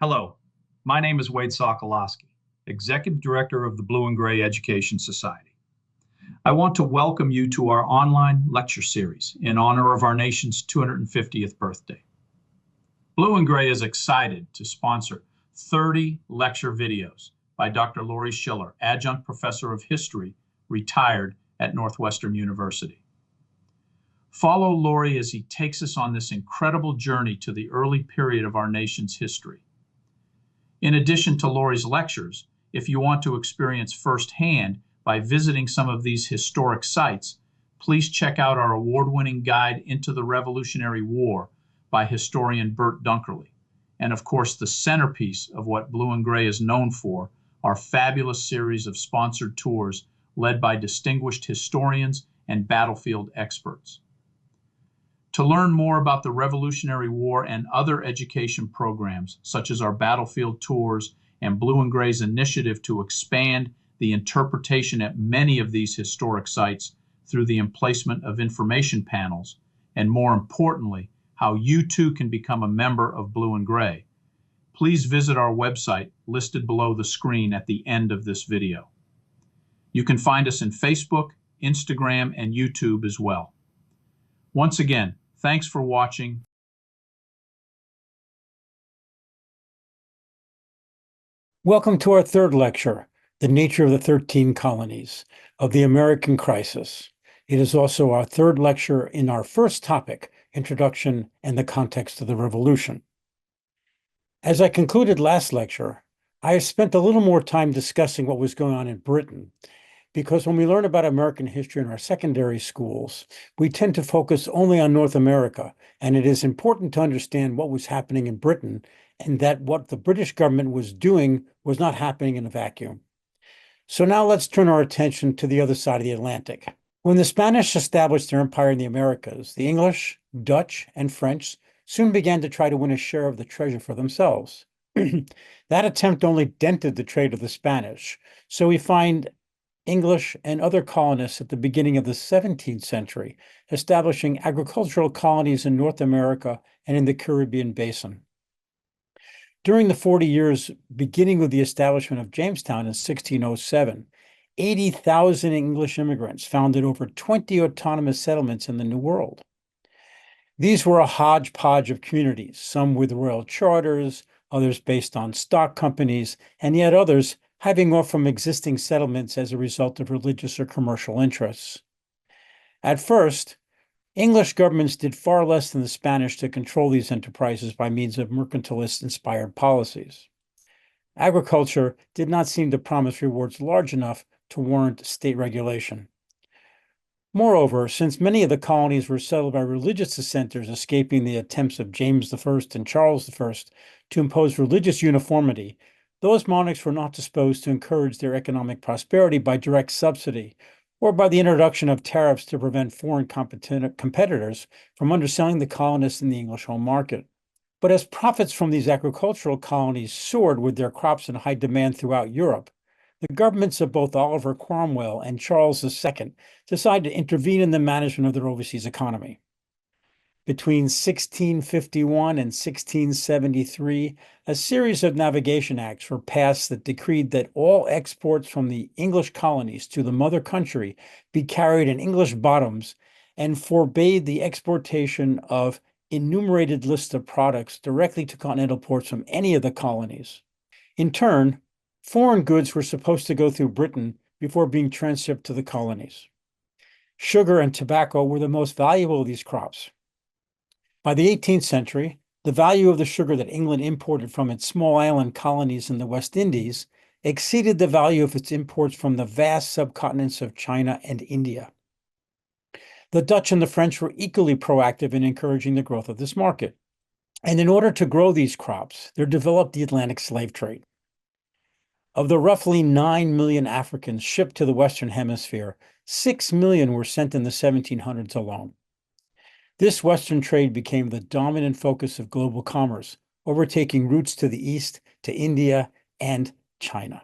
Hello, my name is Wade Sokolowski, Executive Director of the Blue and Gray Education Society. I want to welcome you to our online lecture series in honor of our nation's 250th birthday. Blue and Gray is excited to sponsor 30 lecture videos by Dr. Laurie Schiller, Adjunct Professor of History, retired at Northwestern University. Follow Laurie as he takes us on this incredible journey to the early period of our nation's history. In addition to Laurie's lectures, if you want to experience firsthand by visiting some of these historic sites, please check out our award-winning guide into the Revolutionary War by historian Burt Dunkerley. And of course, the centerpiece of what Blue and Gray is known for, our fabulous series of sponsored tours led by distinguished historians and battlefield experts. To learn more about the Revolutionary War and other education programs, such as our battlefield tours and Blue and Gray's initiative to expand the interpretation at many of these historic sites through the emplacement of information panels, and more importantly, how you too can become a member of Blue and Gray, please visit our website listed below the screen at the end of this video. You can find us in Facebook, Instagram, and YouTube as well. Once again, thanks for watching. Welcome to our third lecture, The Nature of the 13 Colonies of the American Crisis. It is also our third lecture in our first topic, Introduction and the Context of the Revolution. As I concluded last lecture, I have spent a little more time discussing what was going on in Britain, because when we learn about American history in our secondary schools, we tend to focus only on North America, and it is important to understand what was happening in Britain and that what the British government was doing was not happening in a vacuum. So now let's turn our attention to the other side of the Atlantic. When the Spanish established their empire in the Americas, the English, Dutch, and French soon began to try to win a share of the treasure for themselves. That attempt only dented the trade of the Spanish, so we find English and other colonists at the beginning of the 17th century, establishing agricultural colonies in North America and in the Caribbean basin. During the 40 years beginning with the establishment of Jamestown in 1607, 80,000 English immigrants founded over 20 autonomous settlements in the New World. These were a hodgepodge of communities, some with royal charters, others based on stock companies, and yet others having off from existing settlements as a result of religious or commercial interests. At first, English governments did far less than the Spanish to control these enterprises by means of mercantilist-inspired policies. Agriculture did not seem to promise rewards large enough to warrant state regulation. Moreover, since many of the colonies were settled by religious dissenters escaping the attempts of James I and Charles I to impose religious uniformity, those monarchs were not disposed to encourage their economic prosperity by direct subsidy or by the introduction of tariffs to prevent foreign competitors from underselling the colonists in the English home market. But as profits from these agricultural colonies soared with their crops in high demand throughout Europe, the governments of both Oliver Cromwell and Charles II decided to intervene in the management of their overseas economy. Between 1651 and 1673, a series of navigation acts were passed that decreed that all exports from the English colonies to the mother country be carried in English bottoms and forbade the exportation of enumerated lists of products directly to continental ports from any of the colonies. In turn, foreign goods were supposed to go through Britain before being transshipped to the colonies. Sugar and tobacco were the most valuable of these crops. By the 18th century, the value of the sugar that England imported from its small island colonies in the West Indies exceeded the value of its imports from the vast subcontinents of China and India. The Dutch and the French were equally proactive in encouraging the growth of this market. And in order to grow these crops, there developed the Atlantic slave trade. Of the roughly 9 million Africans shipped to the Western Hemisphere, 6 million were sent in the 1700s alone. This Western trade became the dominant focus of global commerce, overtaking routes to the east, to India, and China.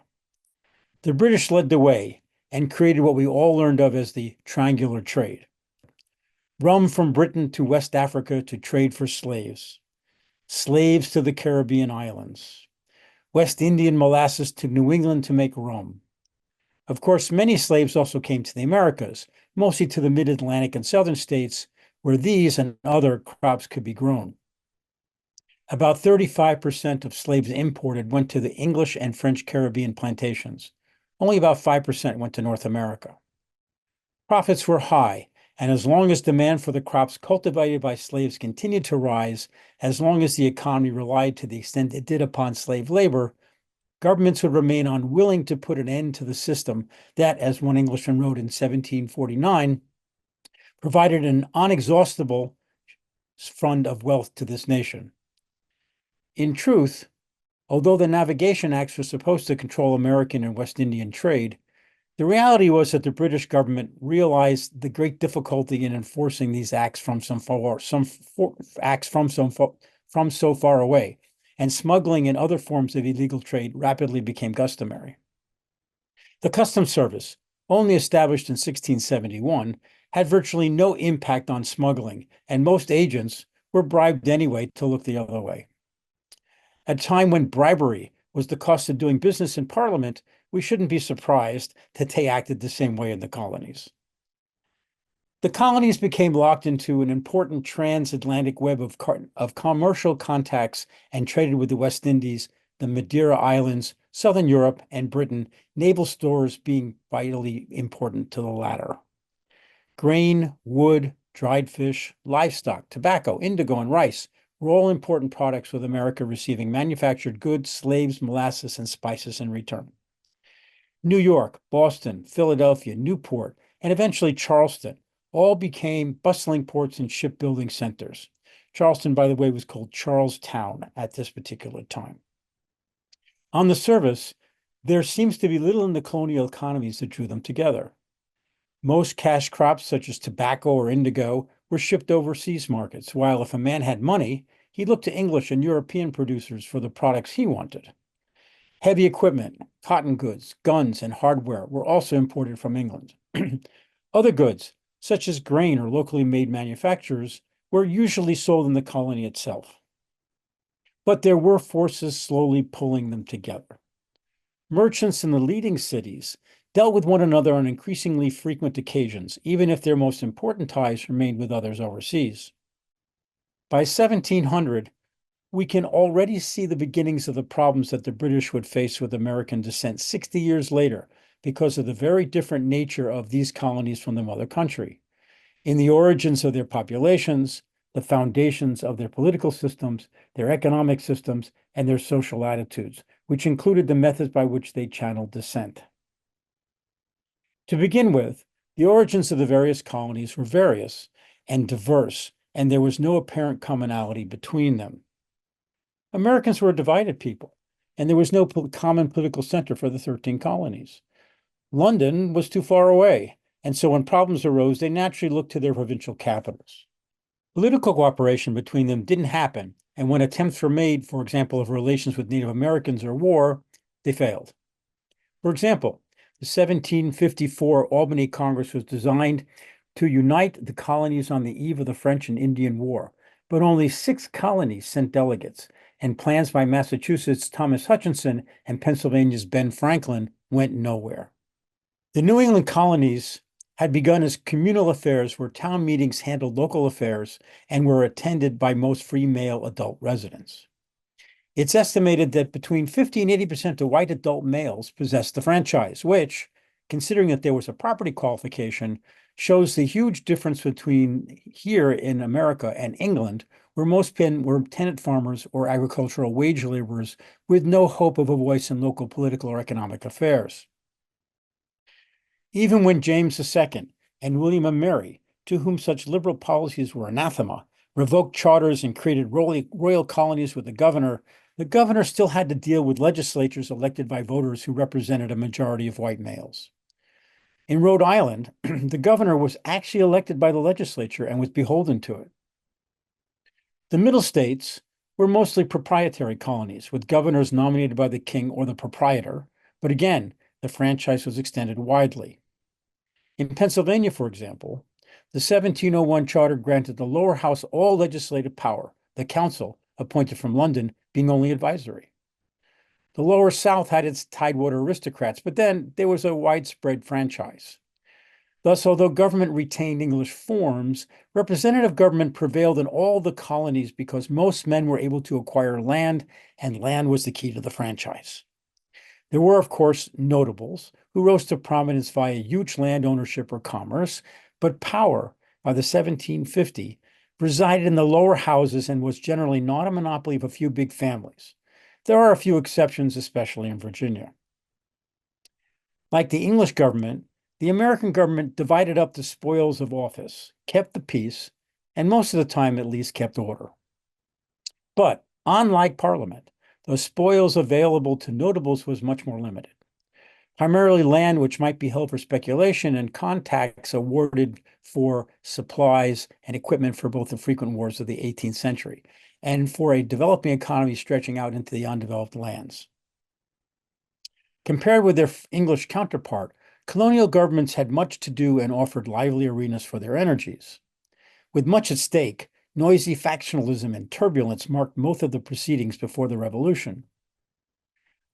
The British led the way and created what we all learned of as the triangular trade. Rum from Britain to West Africa to trade for slaves, slaves to the Caribbean islands, West Indian molasses to New England to make rum. Of course, many slaves also came to the Americas, mostly to the mid-Atlantic and southern states, where these and other crops could be grown. About 35% of slaves imported went to the English and French Caribbean plantations. Only about 5% went to North America. Profits were high, and as long as demand for the crops cultivated by slaves continued to rise, as long as the economy relied to the extent it did upon slave labor, governments would remain unwilling to put an end to the system that, as one Englishman wrote in 1749, provided an inexhaustible fund of wealth to this nation. In truth, although the Navigation Acts were supposed to control American and West Indian trade, the reality was that the British government realized the great difficulty in enforcing these acts from so far away, and smuggling and other forms of illegal trade rapidly became customary. The Customs Service, only established in 1671, had virtually no impact on smuggling, and most agents were bribed anyway to look the other way. At a time when bribery was the cost of doing business in Parliament, we shouldn't be surprised that they acted the same way in the colonies. The colonies became locked into an important transatlantic web of commercial contacts and traded with the West Indies, the Madeira Islands, Southern Europe, and Britain, naval stores being vitally important to the latter. Grain, wood, dried fish, livestock, tobacco, indigo, and rice were all important products, with America receiving manufactured goods, slaves, molasses, and spices in return. New York, Boston, Philadelphia, Newport, and eventually Charleston all became bustling ports and shipbuilding centers. Charleston, by the way, was called Charlestown at this particular time. On the surface, there seems to be little in the colonial economies that drew them together. Most cash crops, such as tobacco or indigo, were shipped overseas markets, while if a man had money, he looked to English and European producers for the products he wanted. Heavy equipment, cotton goods, guns, and hardware were also imported from England. Other goods, such as grain or locally made manufactures, were usually sold in the colony itself. But there were forces slowly pulling them together. Merchants in the leading cities dealt with one another on increasingly frequent occasions, even if their most important ties remained with others overseas. By 1700, we can already see the beginnings of the problems that the British would face with American descent 60 years later, because of the very different nature of these colonies from the mother country. In the origins of their populations, the foundations of their political systems, their economic systems, and their social attitudes, which included the methods by which they channeled dissent. To begin with, the origins of the various colonies were various and diverse, and there was no apparent commonality between them. Americans were a divided people, and there was no common political center for the 13 colonies. London was too far away, and so when problems arose, they naturally looked to their provincial capitals. Political cooperation between them didn't happen, and when attempts were made, for example, of relations with Native Americans or war, they failed. For example, the 1754 Albany Congress was designed to unite the colonies on the eve of the French and Indian War, but only 6 colonies sent delegates, and plans by Massachusetts' Thomas Hutchinson and Pennsylvania's Ben Franklin went nowhere. The New England colonies had begun as communal affairs where town meetings handled local affairs and were attended by most free male adult residents. It's estimated that between 50 and 80% of white adult males possessed the franchise, which, considering that there was a property qualification, shows the huge difference between here in America and England, where most men were tenant farmers or agricultural wage laborers with no hope of a voice in local political or economic affairs. Even when James II and William and Mary, to whom such liberal policies were anathema, revoked charters and created royal colonies with the governor still had to deal with legislatures elected by voters who represented a majority of white males. In Rhode Island, the governor was actually elected by the legislature and was beholden to it. The Middle States were mostly proprietary colonies, with governors nominated by the king or the proprietor, but again, the franchise was extended widely. In Pennsylvania, for example, the 1701 charter granted the lower house all legislative power, the council, appointed from London, being only advisory. The lower South had its Tidewater aristocrats, but then there was a widespread franchise. Thus, although government retained English forms, representative government prevailed in all the colonies because most men were able to acquire land, and land was the key to the franchise. There were, of course, notables who rose to prominence via huge land ownership or commerce, but power, by the 1750, resided in the lower houses and was generally not a monopoly of a few big families. There are a few exceptions, especially in Virginia. Like the English government, the American government divided up the spoils of office, kept the peace, and most of the time at least kept order. But unlike Parliament, the spoils available to notables was much more limited. Primarily land which might be held for speculation and contacts awarded for supplies and equipment for both the frequent wars of the 18th century and for a developing economy stretching out into the undeveloped lands. Compared with their English counterpart, colonial governments had much to do and offered lively arenas for their energies. With much at stake, noisy factionalism and turbulence marked most of the proceedings before the Revolution.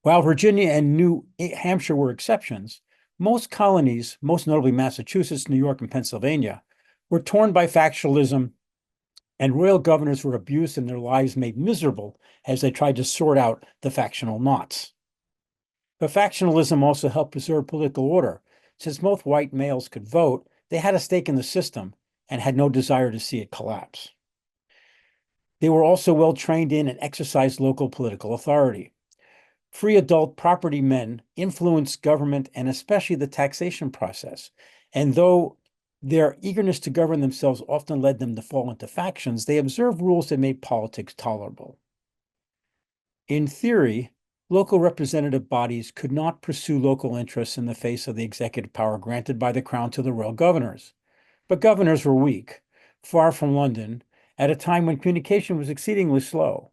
While Virginia and New Hampshire were exceptions, most colonies, most notably Massachusetts, New York, and Pennsylvania, were torn by factionalism, and royal governors were abused and their lives made miserable as they tried to sort out the factional knots. But factionalism also helped preserve political order. Since most white males could vote, they had a stake in the system and had no desire to see it collapse. They were also well trained in and exercised local political authority. Free adult property men influenced government and especially the taxation process. And though their eagerness to govern themselves often led them to fall into factions, they observed rules that made politics tolerable. In theory, local representative bodies could not pursue local interests in the face of the executive power granted by the crown to the royal governors. But governors were weak, far from London, at a time when communication was exceedingly slow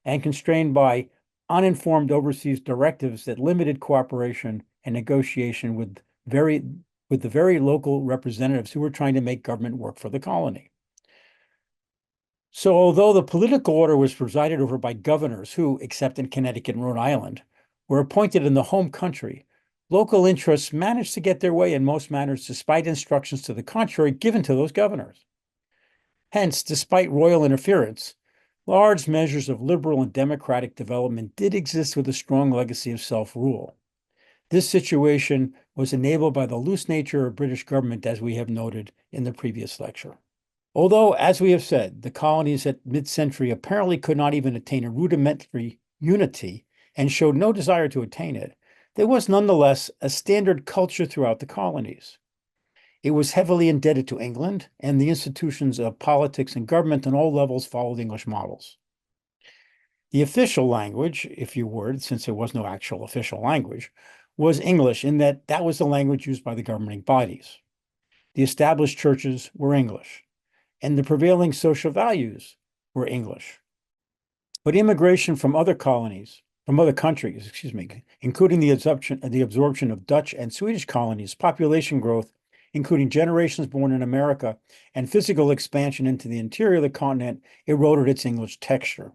and constrained by uninformed overseas directives that limited cooperation and negotiation with the very local representatives who were trying to make government work for the colony. So although the political order was presided over by governors who, except in Connecticut and Rhode Island, were appointed in the home country, local interests managed to get their way in most matters despite instructions to the contrary given to those governors. Hence, despite royal interference, large measures of liberal and democratic development did exist with a strong legacy of self-rule. This situation was enabled by the loose nature of British government, as we have noted in the previous lecture. Although, as we have said, the colonies at mid-century apparently could not even attain a rudimentary unity and showed no desire to attain it, there was nonetheless a standard culture throughout the colonies. It was heavily indebted to England, and the institutions of politics and government on all levels followed English models. The official language, if you would, since there was no actual official language, was English in that that was the language used by the governing bodies. The established churches were English, and the prevailing social values were English. But immigration from other countries, including the absorption of Dutch and Swedish colonies, population growth, including generations born in America, and physical expansion into the interior of the continent, eroded its English texture.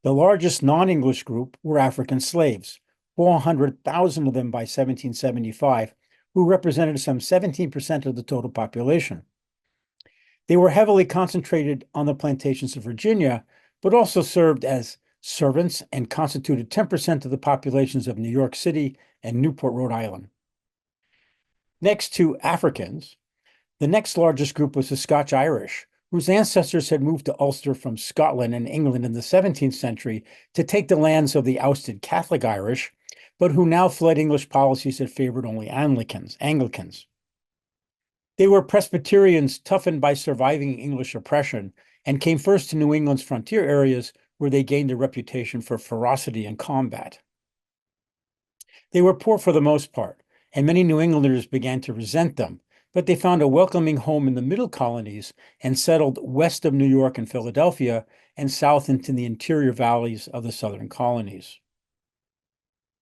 The largest non-English group were African slaves, 400,000 of them by 1775, who represented some 17% of the total population. They were heavily concentrated on the plantations of Virginia, but also served as servants and constituted 10% of the populations of New York City and Newport, Rhode Island. Next to Africans, the next largest group was the Scotch-Irish, whose ancestors had moved to Ulster from Scotland and England in the 17th century to take the lands of the ousted Catholic Irish, but who now fled English policies that favored only Anglicans. They were Presbyterians toughened by surviving English oppression and came first to New England's frontier areas where they gained a reputation for ferocity and combat. They were poor for the most part, and many New Englanders began to resent them, but they found a welcoming home in the middle colonies and settled west of New York and Philadelphia and south into the interior valleys of the southern colonies.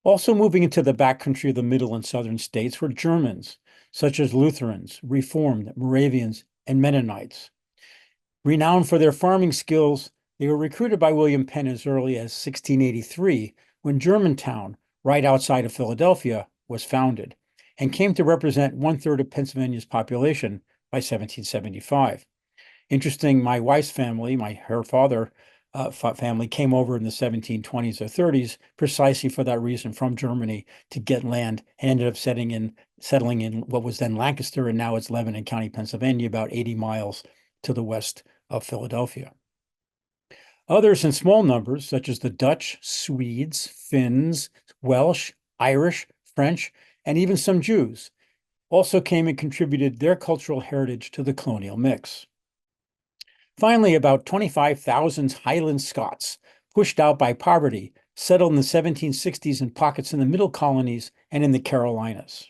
Also moving into the backcountry of the middle and southern states were Germans, such as Lutherans, Reformed, Moravians, and Mennonites. Renowned for their farming skills, they were recruited by William Penn as early as 1683 when Germantown, right outside of Philadelphia, was founded and came to represent 1/3 of Pennsylvania's population by 1775. Interesting, my wife's family, her father family came over in the 1720s or 30s precisely for that reason from Germany to get land and ended up settling in what was then Lancaster, and now it's Lebanon County, Pennsylvania, about 80 miles to the west of Philadelphia. Others in small numbers, such as the Dutch, Swedes, Finns, Welsh, Irish, French, and even some Jews, also came and contributed their cultural heritage to the colonial mix. Finally, about 25,000 Highland Scots, pushed out by poverty, settled in the 1760s in pockets in the Middle Colonies and in the Carolinas.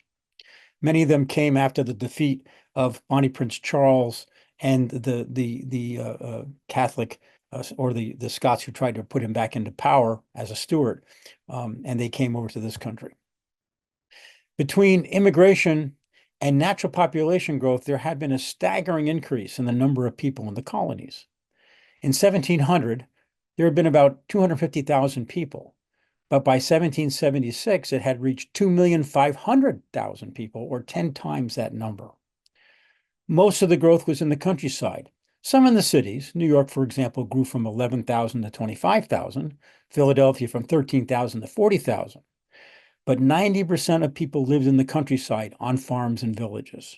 Many of them came after the defeat of Bonnie Prince Charles and the Catholic or the Scots who tried to put him back into power as a Stuart, and they came over to this country. Between immigration and natural population growth, there had been a staggering increase in the number of people in the colonies. In 1700, there had been about 250,000 people, but by 1776, it had reached 2,500,000 people, or 10 times that number. Most of the growth was in the countryside. Some in the cities. New York, for example, grew from 11,000 to 25,000, Philadelphia from 13,000 to 40,000. But 90% of people lived in the countryside on farms and villages.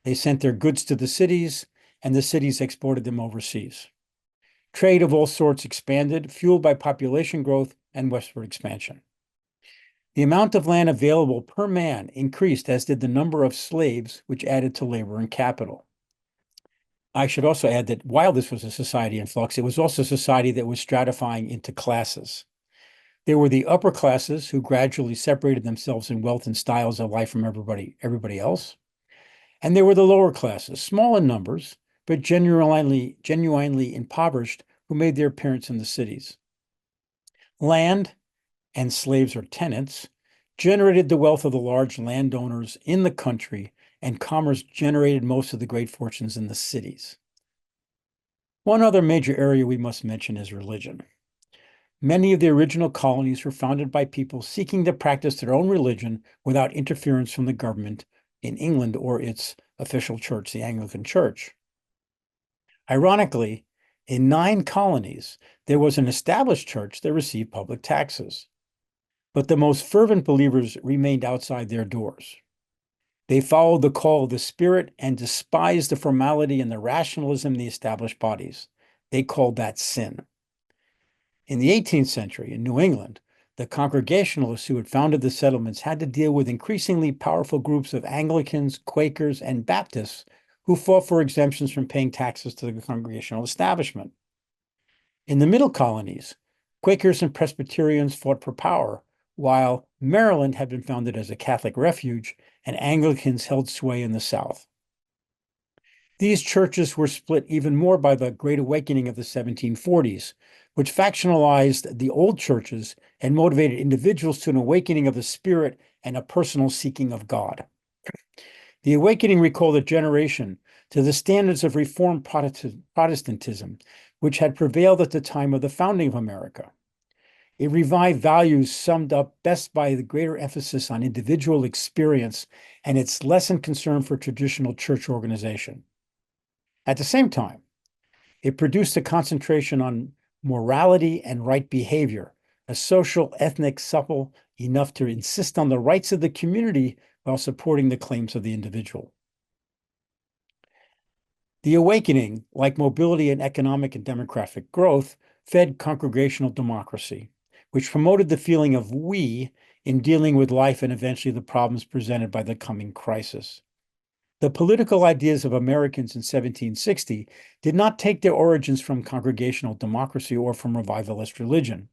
They sent their goods to the cities, and the cities exported them overseas. Trade of all sorts expanded, fueled by population growth and westward expansion. The amount of land available per man increased, as did the number of slaves, which added to labor and capital. I should also add that while this was a society in flux, it was also a society that was stratifying into classes. There were the upper classes who gradually separated themselves in wealth and styles of life from everybody else. And there were the lower classes, small in numbers, but genuinely impoverished, who made their appearance in the cities. Land, and slaves or tenants, generated the wealth of the large landowners in the country, and commerce generated most of the great fortunes in the cities. One other major area we must mention is religion. Many of the original colonies were founded by people seeking to practice their own religion without interference from the government in England or its official church, the Anglican Church. Ironically, in 9 colonies, there was an established church that received public taxes, but the most fervent believers remained outside their doors. They followed the call of the Spirit and despised the formality and the rationalism of the established bodies. They called that sin. In the 18th century, in New England, the Congregationalists who had founded the settlements had to deal with increasingly powerful groups of Anglicans, Quakers, and Baptists who fought for exemptions from paying taxes to the Congregational establishment. In the Middle Colonies, Quakers and Presbyterians fought for power, while Maryland had been founded as a Catholic refuge and Anglicans held sway in the South. These churches were split even more by the Great Awakening of the 1740s, which factionalized the old churches and motivated individuals to an awakening of the spirit and a personal seeking of God. The awakening recalled a generation to the standards of Reformed Protestantism, which had prevailed at the time of the founding of America. It revived values summed up best by the greater emphasis on individual experience and its lessened concern for traditional church organization. At the same time, it produced a concentration on morality and right behavior, a social, ethnic supple enough to insist on the rights of the community while supporting the claims of the individual. The awakening, like mobility and economic and demographic growth, fed congregational democracy, which promoted the feeling of we in dealing with life and eventually the problems presented by the coming crisis. The political ideas of Americans in 1760 did not take their origins from congregational democracy or from revivalist religion.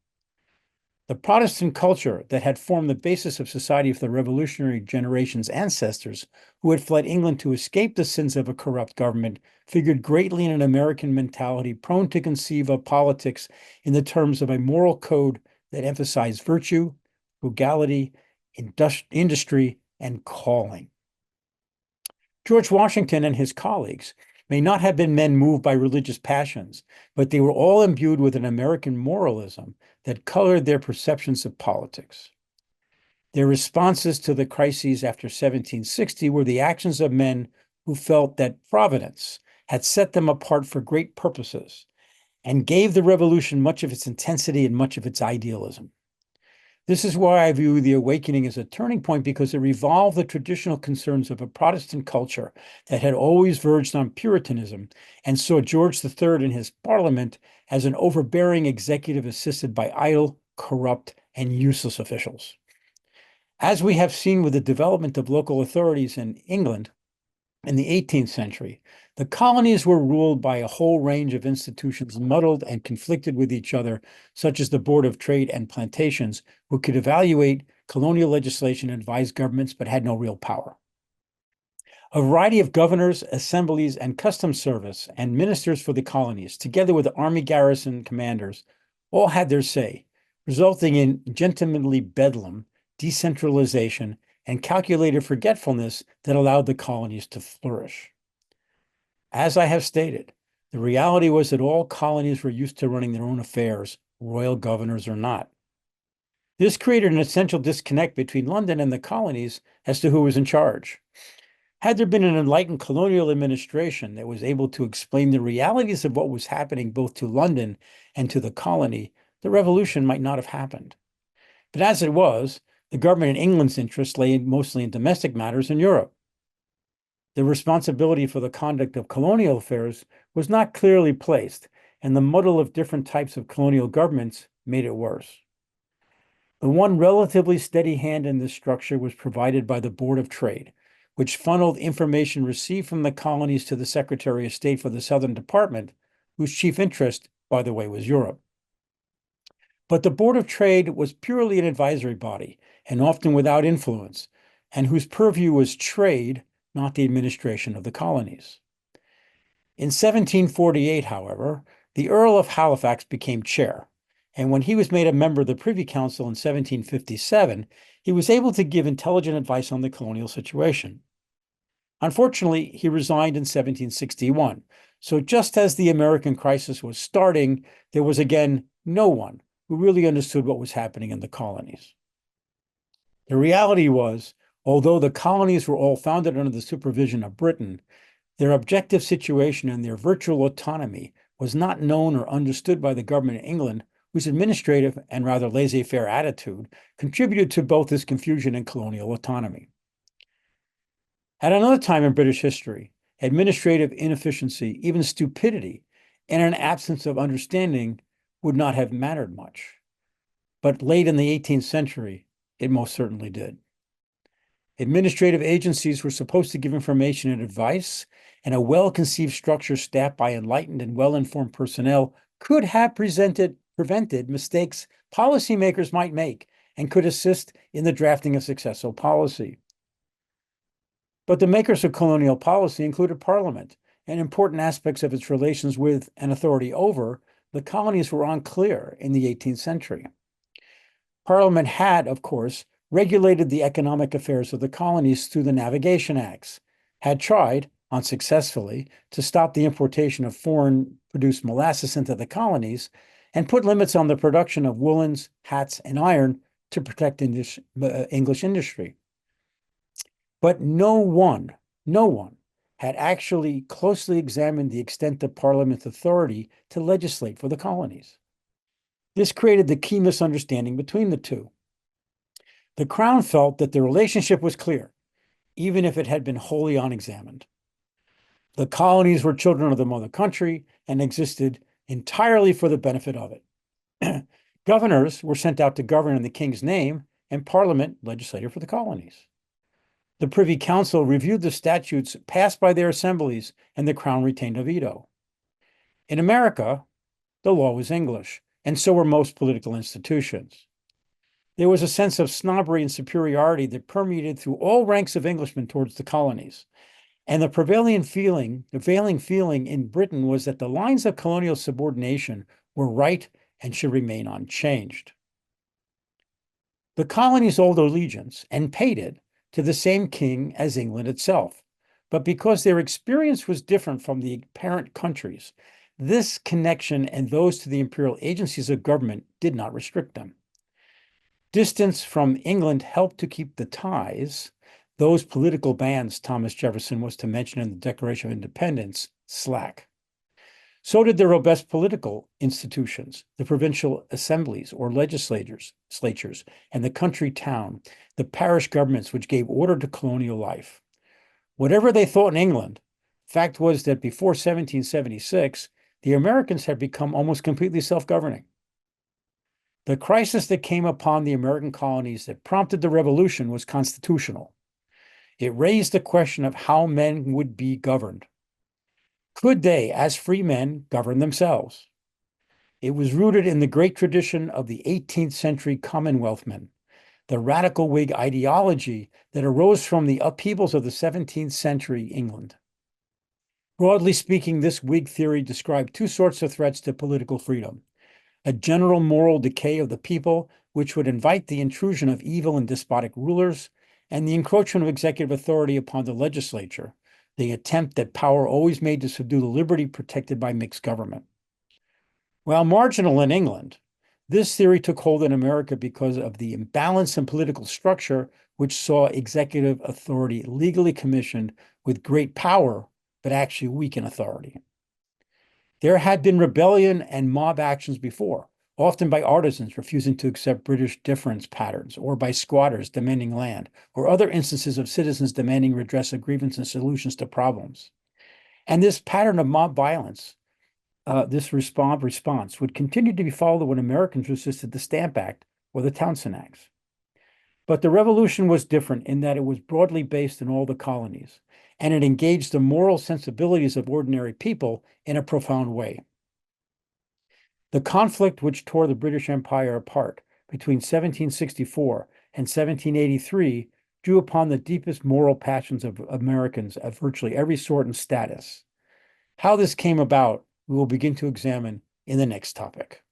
The Protestant culture that had formed the basis of society for the Revolutionary generation's ancestors, who had fled England to escape the sins of a corrupt government, figured greatly in an American mentality prone to conceive of politics in the terms of a moral code that emphasized virtue, frugality, industry, and calling. George Washington and his colleagues may not have been men moved by religious passions, but they were all imbued with an American moralism that colored their perceptions of politics. Their responses to the crises after 1760 were the actions of men who felt that Providence had set them apart for great purposes and gave the revolution much of its intensity and much of its idealism. This is why I view the awakening as a turning point, because it revolved the traditional concerns of a Protestant culture that had always verged on Puritanism and saw George III and his Parliament as an overbearing executive assisted by idle, corrupt, and useless officials. As we have seen with the development of local authorities in England in the 18th century, the colonies were ruled by a whole range of institutions muddled and conflicted with each other, such as the Board of Trade and Plantations, who could evaluate colonial legislation and advise governments but had no real power. A variety of governors, assemblies, and customs service and ministers for the colonies, together with army garrison commanders, all had their say, resulting in gentlemanly bedlam, decentralization, and calculated forgetfulness that allowed the colonies to flourish. As I have stated, the reality was that all colonies were used to running their own affairs, royal governors or not. This created an essential disconnect between London and the colonies as to who was in charge. Had there been an enlightened colonial administration that was able to explain the realities of what was happening both to London and to the colony, the revolution might not have happened. But as it was, the government in England's interests lay mostly in domestic matters in Europe. The responsibility for the conduct of colonial affairs was not clearly placed, and the muddle of different types of colonial governments made it worse. The one relatively steady hand in this structure was provided by the Board of Trade, which funneled information received from the colonies to the Secretary of State for the Southern Department, whose chief interest, by the way, was Europe. But the Board of Trade was purely an advisory body, and often without influence, and whose purview was trade, not the administration of the colonies. In 1748, however, the Earl of Halifax became chair, and when he was made a member of the Privy Council in 1757, he was able to give intelligent advice on the colonial situation. Unfortunately, he resigned in 1761, so just as the American crisis was starting, there was again no one who really understood what was happening in the colonies. The reality was, although the colonies were all founded under the supervision of Britain, their objective situation and their virtual autonomy was not known or understood by the government of England, whose administrative and rather laissez-faire attitude contributed to both this confusion and colonial autonomy. At another time in British history, administrative inefficiency, even stupidity, and an absence of understanding would not have mattered much. But late in the 18th century, it most certainly did. Administrative agencies were supposed to give information and advice, and a well-conceived structure staffed by enlightened and well-informed personnel could have prevented mistakes policymakers might make and could assist in the drafting of successful policy. But the makers of colonial policy included Parliament, and important aspects of its relations with and authority over the colonies were unclear in the 18th century. Parliament had, of course, regulated the economic affairs of the colonies through the Navigation Acts, had tried, unsuccessfully, to stop the importation of foreign-produced molasses into the colonies, and put limits on the production of woolens, hats, and iron to protect English industry. But no one had actually closely examined the extent of Parliament's authority to legislate for the colonies. This created the key misunderstanding between the two. The Crown felt that the relationship was clear, even if it had been wholly unexamined. The colonies were children of the mother country and existed entirely for the benefit of it. Governors were sent out to govern in the king's name, and Parliament legislated for the colonies. The Privy Council reviewed the statutes passed by their assemblies, and the Crown retained a veto. In America, the law was English, and so were most political institutions. There was a sense of snobbery and superiority that permeated through all ranks of Englishmen towards the colonies. And the prevailing feeling in Britain was that the lines of colonial subordination were right and should remain unchanged. The colonies owed allegiance, and paid it, to the same king as England itself, But because their experience was different from the parent countries, this connection and those to the imperial agencies of government did not restrict them. Distance from England helped to keep the ties, those political bands Thomas Jefferson was to mention in the Declaration of Independence, slack. So did the robust political institutions, the provincial assemblies or legislatures, and the country town, the parish governments which gave order to colonial life. Whatever they thought in England, fact was that before 1776, the Americans had become almost completely self-governing. The crisis that came upon the American colonies that prompted the revolution was constitutional. It raised the question of how men would be governed. Could they, as free men, govern themselves? It was rooted in the great tradition of the 18th century Commonwealth men, the radical Whig ideology that arose from the upheavals of the 17th century England. Broadly speaking, this Whig theory described two sorts of threats to political freedom: a general moral decay of the people, which would invite the intrusion of evil and despotic rulers, and the encroachment of executive authority upon the legislature, the attempt that power always made to subdue the liberty protected by mixed government. While marginal in England, this theory took hold in America because of the imbalance in political structure, which saw executive authority legally commissioned with great power, but actually weak in authority. There had been rebellion and mob actions before, often by artisans refusing to accept British difference patterns, or by squatters demanding land, or other instances of citizens demanding redress of grievances and solutions to problems. And this pattern of mob violence, this response would continue to be followed when Americans resisted the Stamp Act or the Townshend Acts. But the revolution was different in that it was broadly based in all the colonies, and it engaged the moral sensibilities of ordinary people in a profound way. The conflict which tore the British Empire apart between 1764 and 1783 drew upon the deepest moral passions of Americans of virtually every sort and status. How this came about, we will begin to examine in the next topic.